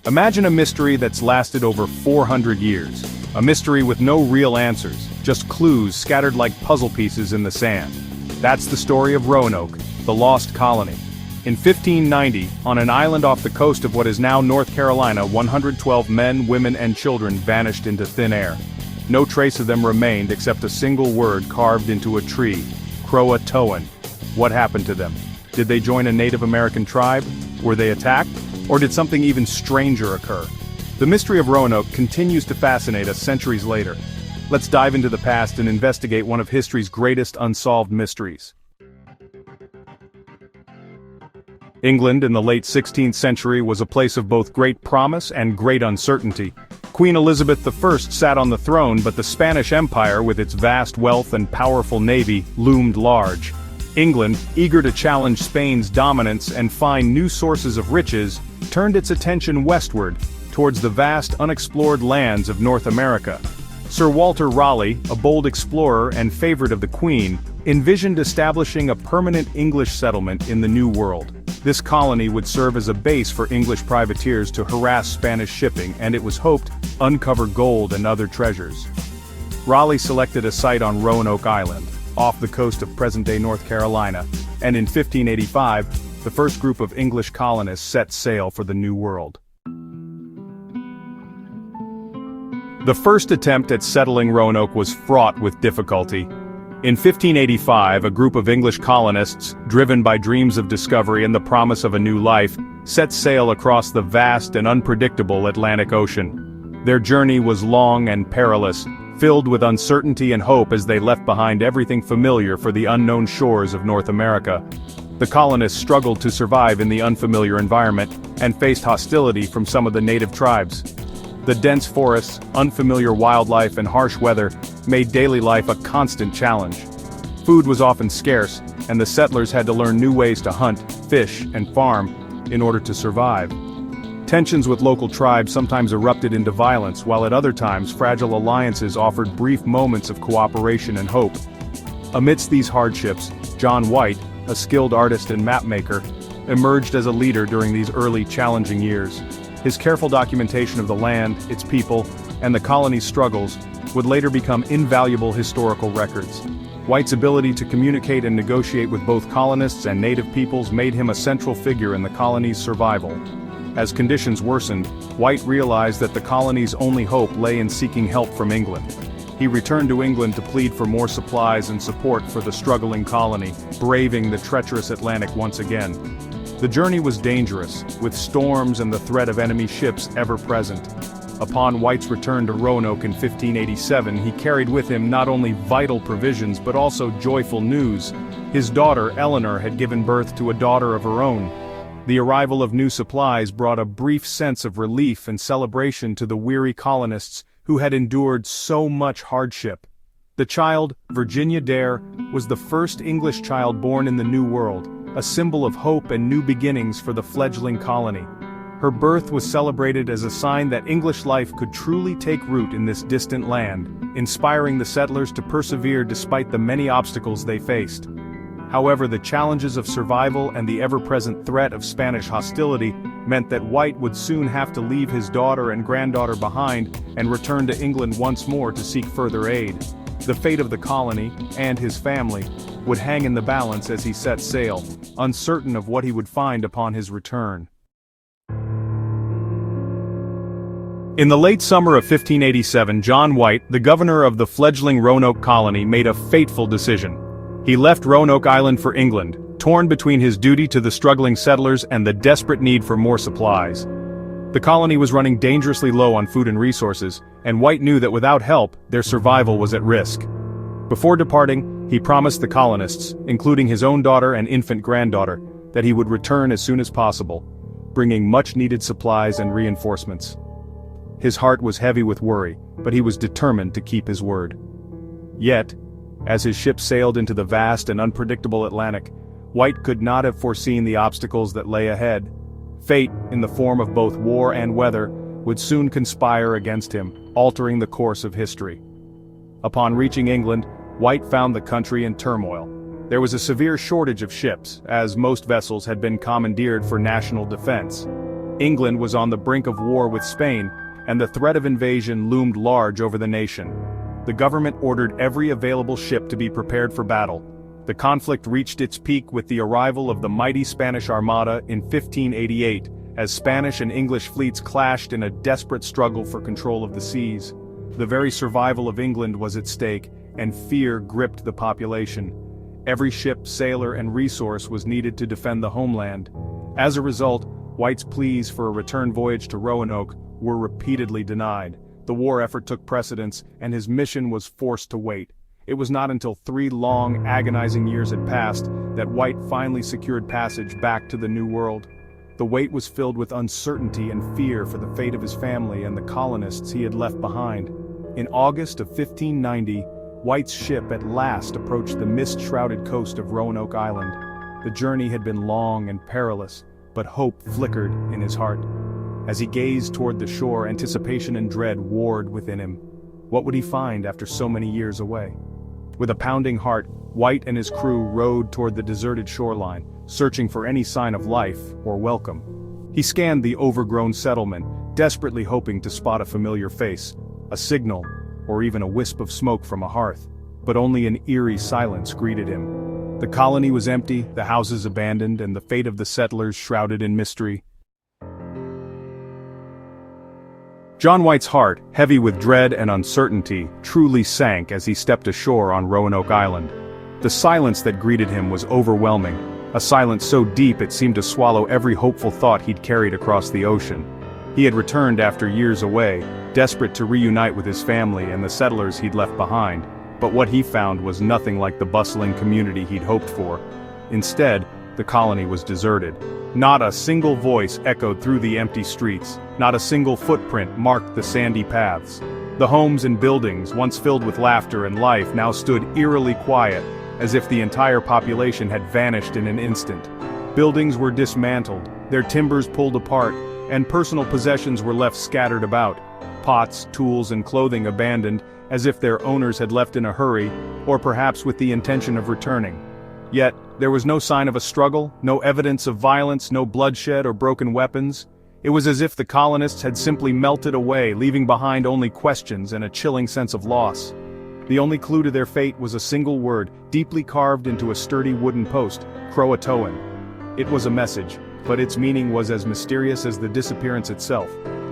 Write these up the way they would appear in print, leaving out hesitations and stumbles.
Imagine a mystery that's lasted over 400 years. A mystery with no real answers, just clues scattered like puzzle pieces in the sand. That's the story of Roanoke, the lost colony. In 1590, on an island off the coast of what is now North Carolina, 112 men, women, and children vanished into thin air. No trace of them remained except a single word carved into a tree, Croatoan. What happened to them? Did they join a Native American tribe? Were they attacked? Or did something even stranger occur? The mystery of Roanoke continues to fascinate us centuries later. Let's dive into the past and investigate one of history's greatest unsolved mysteries. England in the late 16th century was a place of both great promise and great uncertainty. Queen Elizabeth I sat on the throne, but the Spanish Empire, with its vast wealth and powerful navy, loomed large. England, eager to challenge Spain's dominance and find new sources of riches, turned its attention westward, towards the vast unexplored lands of North America. Sir Walter Raleigh, a bold explorer and favorite of the Queen, envisioned establishing a permanent English settlement in the New World. This colony would serve as a base for English privateers to harass Spanish shipping, and it was hoped uncover gold and other treasures. Raleigh selected a site on Roanoke Island, off the coast of present-day North Carolina, and in 1585, the first group of English colonists set sail for the New World. The first attempt at settling Roanoke was fraught with difficulty. In 1585, a group of English colonists, driven by dreams of discovery and the promise of a new life, set sail across the vast and unpredictable Atlantic Ocean. Their journey was long and perilous, filled with uncertainty and hope as they left behind everything familiar for the unknown shores of North America. The colonists struggled to survive in the unfamiliar environment and faced hostility from some of the native tribes. The dense forests, unfamiliar wildlife, and harsh weather made daily life a constant challenge. Food was often scarce, and the settlers had to learn new ways to hunt, fish, and farm in order to survive. Tensions with local tribes sometimes erupted into violence, while at other times fragile alliances offered brief moments of cooperation and hope. Amidst these hardships, John White, a skilled artist and mapmaker, emerged as a leader during these early challenging years. His careful documentation of the land, its people, and the colony's struggles would later become invaluable historical records. White's ability to communicate and negotiate with both colonists and native peoples made him a central figure in the colony's survival. As conditions worsened, White realized that the colony's only hope lay in seeking help from England. He returned to England to plead for more supplies and support for the struggling colony, braving the treacherous Atlantic once again. The journey was dangerous, with storms and the threat of enemy ships ever present. Upon White's return to Roanoke in 1587, he carried with him not only vital provisions but also joyful news. His daughter, Eleanor, had given birth to a daughter of her own. The arrival of new supplies brought a brief sense of relief and celebration to the weary colonists who had endured so much hardship. The child, Virginia Dare, was the first English child born in the New World, a symbol of hope and new beginnings for the fledgling colony. Her birth was celebrated as a sign that English life could truly take root in this distant land, inspiring the settlers to persevere despite the many obstacles they faced. However, the challenges of survival and the ever-present threat of Spanish hostility meant that White would soon have to leave his daughter and granddaughter behind and return to England once more to seek further aid. The fate of the colony, and his family, would hang in the balance as he set sail, uncertain of what he would find upon his return. In the late summer of 1587, John White, the governor of the fledgling Roanoke colony, made a fateful decision. He left Roanoke Island for England, torn between his duty to the struggling settlers and the desperate need for more supplies. The colony was running dangerously low on food and resources, and White knew that without help, their survival was at risk. Before departing, he promised the colonists, including his own daughter and infant granddaughter, that he would return as soon as possible, bringing much-needed supplies and reinforcements. His heart was heavy with worry, but he was determined to keep his word. Yet, as his ship sailed into the vast and unpredictable Atlantic, White could not have foreseen the obstacles that lay ahead. Fate, in the form of both war and weather, would soon conspire against him, altering the course of history. Upon reaching England, White found the country in turmoil. There was a severe shortage of ships, as most vessels had been commandeered for national defense. England was on the brink of war with Spain, and the threat of invasion loomed large over the nation. The government ordered every available ship to be prepared for battle. The conflict reached its peak with the arrival of the mighty Spanish Armada in 1588, as Spanish and English fleets clashed in a desperate struggle for control of the seas. The very survival of England was at stake, and fear gripped the population. Every ship, sailor, and resource was needed to defend the homeland. As a result, White's pleas for a return voyage to Roanoke were repeatedly denied. The war effort took precedence, and his mission was forced to wait. It was not until 3 long, agonizing years had passed that White finally secured passage back to the New World. The wait was filled with uncertainty and fear for the fate of his family and the colonists he had left behind. In August of 1590, White's ship at last approached the mist-shrouded coast of Roanoke Island. The journey had been long and perilous, but hope flickered in his heart. As he gazed toward the shore, anticipation and dread warred within him. What would he find after so many years away? With a pounding heart, White and his crew rowed toward the deserted shoreline, searching for any sign of life or welcome. He scanned the overgrown settlement, desperately hoping to spot a familiar face, a signal, or even a wisp of smoke from a hearth. But only an eerie silence greeted him. The colony was empty, the houses abandoned, and the fate of the settlers shrouded in mystery. John White's heart, heavy with dread and uncertainty, truly sank as he stepped ashore on Roanoke Island. The silence that greeted him was overwhelming, a silence so deep it seemed to swallow every hopeful thought he'd carried across the ocean. He had returned after years away, desperate to reunite with his family and the settlers he'd left behind, but what he found was nothing like the bustling community he'd hoped for. Instead, the colony was deserted. Not a single voice echoed through the empty streets, not a single footprint marked the sandy paths. The homes and buildings, once filled with laughter and life, now stood eerily quiet, as if the entire population had vanished in an instant. Buildings were dismantled, their timbers pulled apart, and personal possessions were left scattered about. Pots, tools, and clothing abandoned, as if their owners had left in a hurry, or perhaps with the intention of returning. Yet, there was no sign of a struggle, no evidence of violence, no bloodshed or broken weapons. It was as if the colonists had simply melted away, leaving behind only questions and a chilling sense of loss. The only clue to their fate was a single word, deeply carved into a sturdy wooden post: Croatoan. It was a message, but its meaning was as mysterious as the disappearance itself.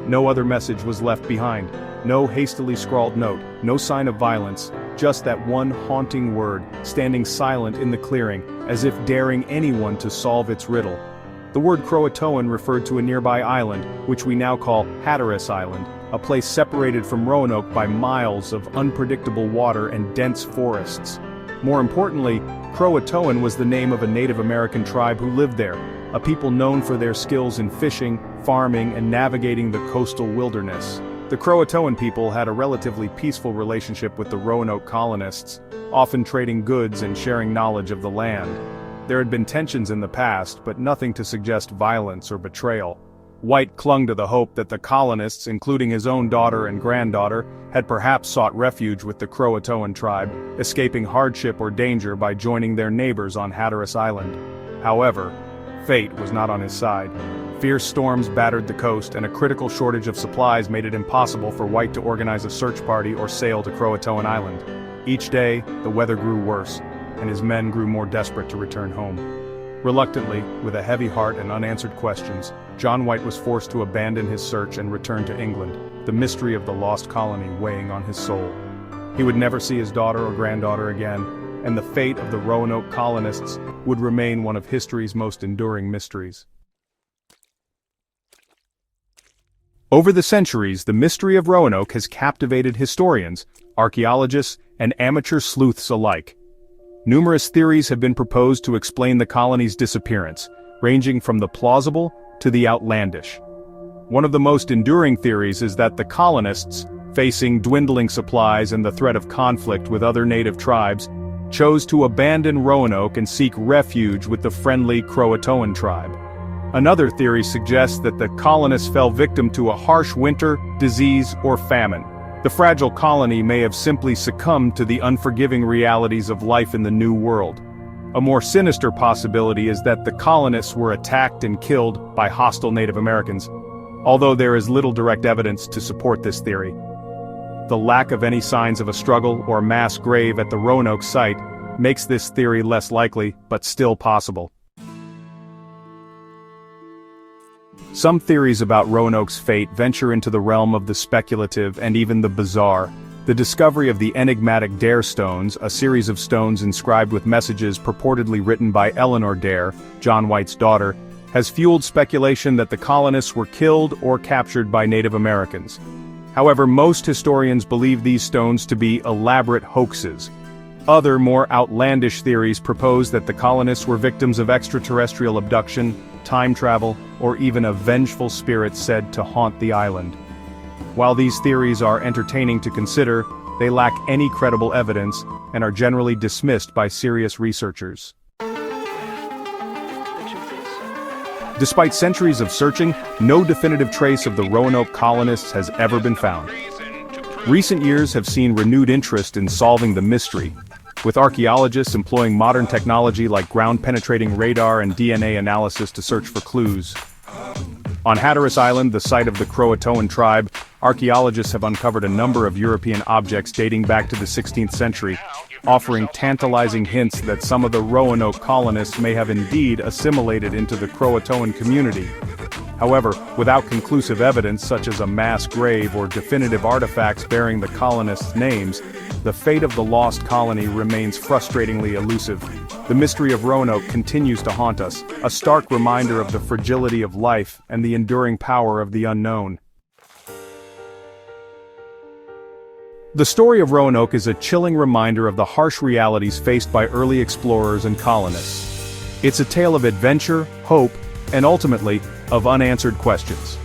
No other message was left behind. No hastily scrawled note, no sign of violence, just that one haunting word, standing silent in the clearing, as if daring anyone to solve its riddle. The word Croatoan referred to a nearby island, which we now call Hatteras Island, a place separated from Roanoke by miles of unpredictable water and dense forests. More importantly, Croatoan was the name of a Native American tribe who lived there, a people known for their skills in fishing, farming, and navigating the coastal wilderness. The Croatoan people had a relatively peaceful relationship with the Roanoke colonists, often trading goods and sharing knowledge of the land. There had been tensions in the past, but nothing to suggest violence or betrayal. White clung to the hope that the colonists, including his own daughter and granddaughter, had perhaps sought refuge with the Croatoan tribe, escaping hardship or danger by joining their neighbors on Hatteras Island. However, fate was not on his side. Fierce storms battered the coast, and a critical shortage of supplies made it impossible for White to organize a search party or sail to Croatoan Island. Each day, the weather grew worse, and his men grew more desperate to return home. Reluctantly, with a heavy heart and unanswered questions, John White was forced to abandon his search and return to England, the mystery of the lost colony weighing on his soul. He would never see his daughter or granddaughter again, and the fate of the Roanoke colonists would remain one of history's most enduring mysteries. Over the centuries, the mystery of Roanoke has captivated historians, archaeologists, and amateur sleuths alike. Numerous theories have been proposed to explain the colony's disappearance, ranging from the plausible to the outlandish. One of the most enduring theories is that the colonists, facing dwindling supplies and the threat of conflict with other native tribes, chose to abandon Roanoke and seek refuge with the friendly Croatoan tribe. Another theory suggests that the colonists fell victim to a harsh winter, disease, or famine. The fragile colony may have simply succumbed to the unforgiving realities of life in the New World. A more sinister possibility is that the colonists were attacked and killed by hostile Native Americans, although there is little direct evidence to support this theory. The lack of any signs of a struggle or mass grave at the Roanoke site makes this theory less likely, but still possible. Some theories about Roanoke's fate venture into the realm of the speculative and even the bizarre. The discovery of the enigmatic Dare stones, a series of stones inscribed with messages purportedly written by Eleanor Dare, John White's daughter, has fueled speculation that the colonists were killed or captured by Native Americans. However, most historians believe these stones to be elaborate hoaxes. Other, more outlandish theories propose that the colonists were victims of extraterrestrial abduction, time travel, or even a vengeful spirit said to haunt the island. While these theories are entertaining to consider, they lack any credible evidence and are generally dismissed by serious researchers. Despite centuries of searching, no definitive trace of the Roanoke colonists has ever been found. Recent years have seen renewed interest in solving the mystery, with archaeologists employing modern technology like ground-penetrating radar and DNA analysis to search for clues. On Hatteras Island, the site of the Croatoan tribe, archaeologists have uncovered a number of European objects dating back to the 16th century, offering tantalizing hints that some of the Roanoke colonists may have indeed assimilated into the Croatoan community. However, without conclusive evidence such as a mass grave or definitive artifacts bearing the colonists' names, the fate of the lost colony remains frustratingly elusive. The mystery of Roanoke continues to haunt us, a stark reminder of the fragility of life and the enduring power of the unknown. The story of Roanoke is a chilling reminder of the harsh realities faced by early explorers and colonists. It's a tale of adventure, hope, and ultimately, of unanswered questions.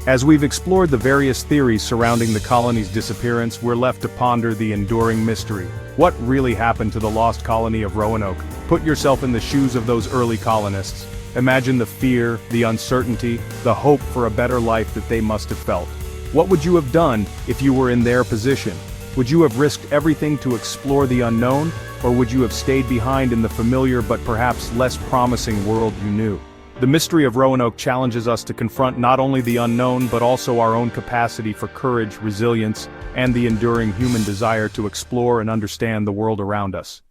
As we've explored the various theories surrounding the colony's disappearance, we're left to ponder the enduring mystery. What really happened to the lost colony of Roanoke? Put yourself in the shoes of those early colonists. Imagine the fear, the uncertainty, the hope for a better life that they must have felt. What would you have done if you were in their position? Would you have risked everything to explore the unknown, or would you have stayed behind in the familiar but perhaps less promising world you knew? The mystery of Roanoke challenges us to confront not only the unknown but also our own capacity for courage, resilience, and the enduring human desire to explore and understand the world around us.